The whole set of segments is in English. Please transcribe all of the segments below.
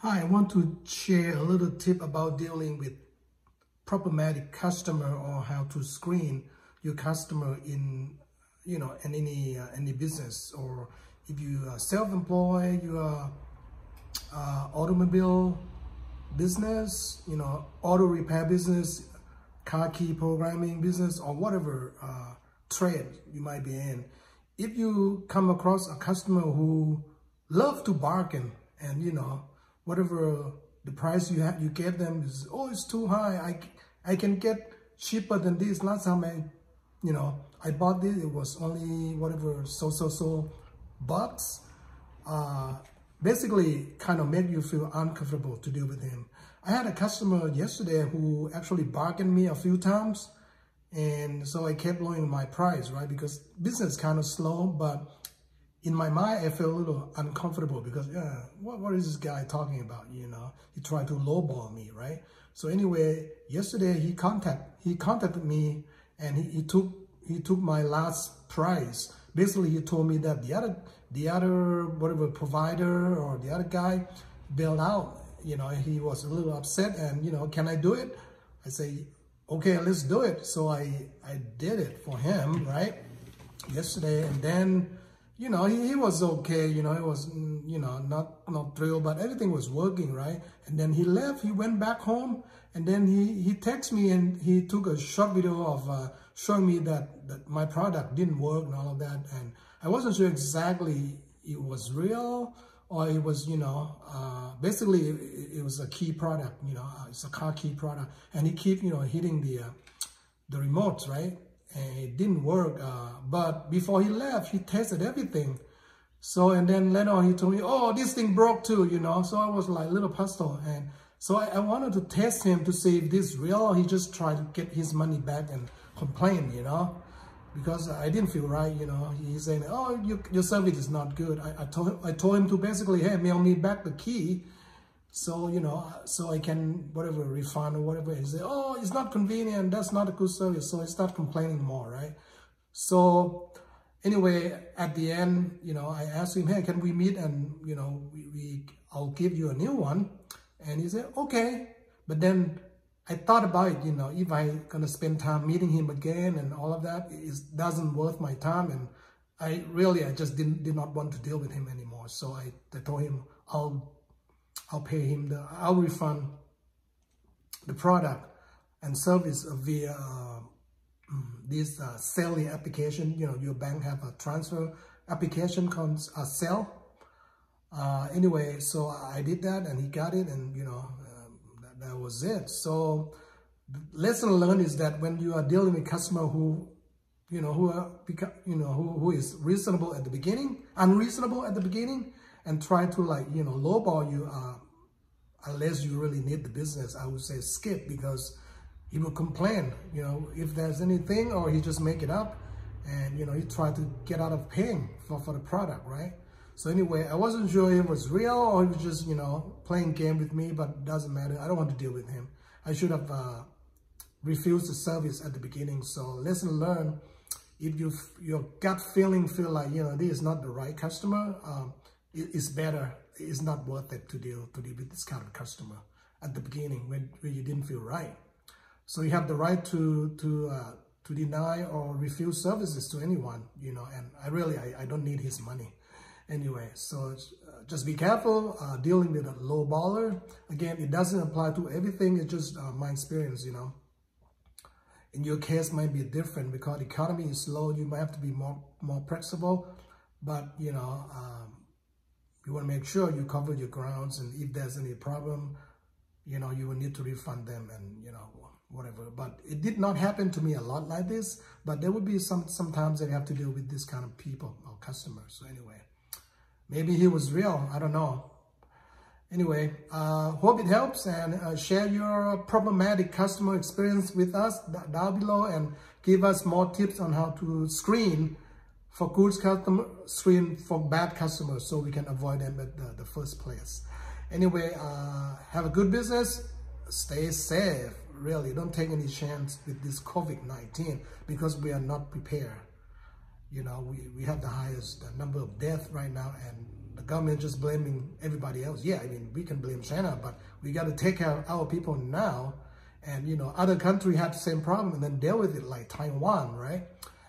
Hi, I want to share a little tip about dealing with problematic customer or how to screen your customer in any business, or if you are self-employed, you are automobile business, auto repair business, car key programming business, or whatever trade you might be in. If you come across a customer who love to bargain and whatever the price you get them is, oh, it's too high, I can get cheaper than this. Last time I bought this, it was only whatever so bucks. Basically kind of make you feel uncomfortable to deal with him. I had a customer yesterday who actually bargained me a few times, and so I kept lowering my price, right? Because business kind of slow, but in my mind, I feel a little uncomfortable because, what is this guy talking about? He tried to lowball me, right? So anyway, yesterday he contacted me, and he took my last price. Basically, he told me that the other whatever provider or the other guy bailed out. He was a little upset, and can I do it? I say, okay, let's do it. So I did it for him, right? Yesterday, and then he was okay, he was, not thrilled, but everything was working, right? And then he left, he went back home, and then he texted me, and he took a short video of showing me that my product didn't work and all of that. And I wasn't sure exactly it was real or it was, basically it was a key product, it's a car key product. And he keep, hitting the remotes, right? And it didn't work, but before he left, he tested everything. So, and then later on, he told me, oh, this thing broke too, So I was like a little puzzled. And so I wanted to test him to see if this is real, or he just tried to get his money back and complain, because I didn't feel right, He's saying, oh, your service is not good. I told him to basically, hey, mail me back the key. So, so I can, whatever, refund or whatever. He said, oh, it's not convenient. That's not a good service. So I start complaining more, right? So anyway, at the end, I asked him, hey, can we meet? And, I'll give you a new one. And he said, okay. But then I thought about it, if I'm going to spend time meeting him again and all of that, it doesn't worth my time. And I just did not want to deal with him anymore. So I told him, I'll pay him I'll refund the product and service via this Sally application. Your bank have a transfer application called Sell. Anyway, so I did that, and he got it, and that was it. So the lesson learned is that when you are dealing with customer who is reasonable at the beginning, unreasonable at the beginning, and try to lowball you, unless you really need the business, I would say skip, because he will complain, if there's anything, or he just make it up, and he try to get out of paying for the product, right? So anyway, I wasn't sure if it was real or he was just playing game with me, but it doesn't matter. I don't want to deal with him. I should have refused the service at the beginning. So lesson learned: if your gut feeling feel like this is not the right customer, it's better. It's not worth it to deal with this kind of customer at the beginning when you didn't feel right. So you have the right to deny or refuse services to anyone, and I don't need his money anyway. So just be careful dealing with a low baller. Again, it doesn't apply to everything. It's just my experience, In your case, might be different because the economy is slow. You might have to be more flexible, but you want to make sure you cover your grounds, and if there's any problem, you will need to refund them, and whatever. But it did not happen to me a lot like this, but there would be sometimes that you have to deal with this kind of people or customers. So anyway, maybe he was real, I don't know. Anyway, hope it helps, and share your problematic customer experience with us down below, and give us more tips on how to screen for good customer, screen for bad customers, so we can avoid them at the first place. Anyway, have a good business, stay safe, really, don't take any chance with this COVID-19, because we are not prepared. We have the highest number of deaths right now, and the government just blaming everybody else. Yeah, I mean, we can blame China, but we got to take care of our people now. And, you know, other countries have the same problem and then deal with it, like Taiwan, right?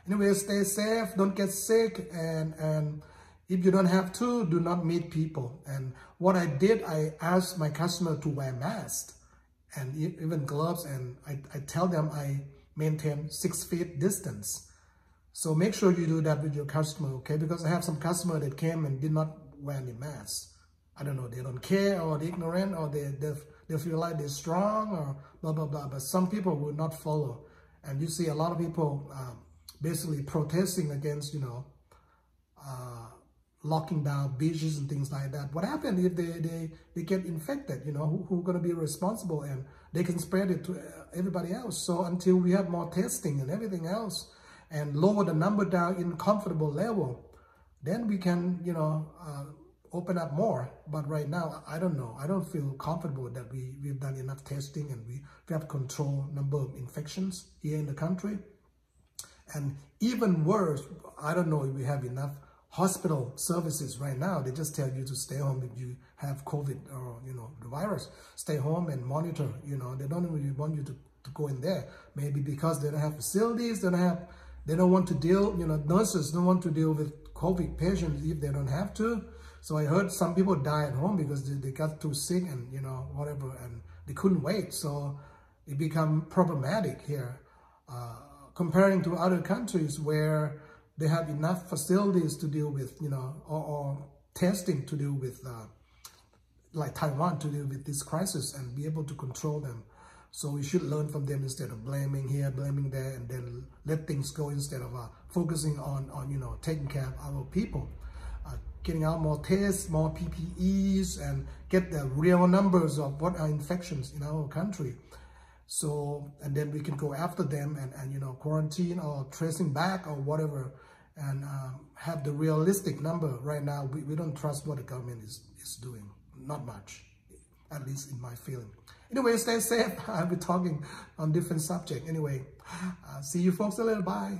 Anyway, stay safe, don't get sick, and if you don't have to, do not meet people. And what I did, I asked my customer to wear masks and even gloves, and I tell them I maintain 6 feet distance. So make sure you do that with your customer, okay? Because I have some customer that came and did not wear any masks. I don't know, they don't care, or they're ignorant, or they feel like they're strong, or blah, blah, blah. But some people will not follow. And you see a lot of people basically protesting against, you know, locking down beaches and things like that. What happens if they get infected? You know, who's going to be responsible? And they can spread it to everybody else. So until we have more testing and everything else, and lower the number down in comfortable level, then we can, you know, open up more. But right now, I don't know. I don't feel comfortable that we've done enough testing and we have controlled number of infections here in the country. And even worse, I don't know if we have enough hospital services right now. They just tell you to stay home if you have COVID or, you know, the virus. Stay home and monitor, you know. They don't really want you to go in there. Maybe because they don't have facilities, they don't want to deal, you know, nurses don't want to deal with COVID patients if they don't have to. So I heard some people die at home because they got too sick and, you know, whatever, and they couldn't wait. So it become problematic here. Comparing to other countries where they have enough facilities to deal with, you know, or testing to deal with, like Taiwan, to deal with this crisis and be able to control them. So we should learn from them instead of blaming here, blaming there, and then let things go instead of focusing on, you know, taking care of our people. Getting out more tests, more PPEs, and get the real numbers of what are infections in our country. So, and then we can go after them and you know, quarantine or tracing back or whatever, and have the realistic number. Right now, we don't trust what the government is doing. Not much, at least in my feeling. Anyway, stay safe. I'll be talking on different subjects. Anyway, see you folks later. Bye.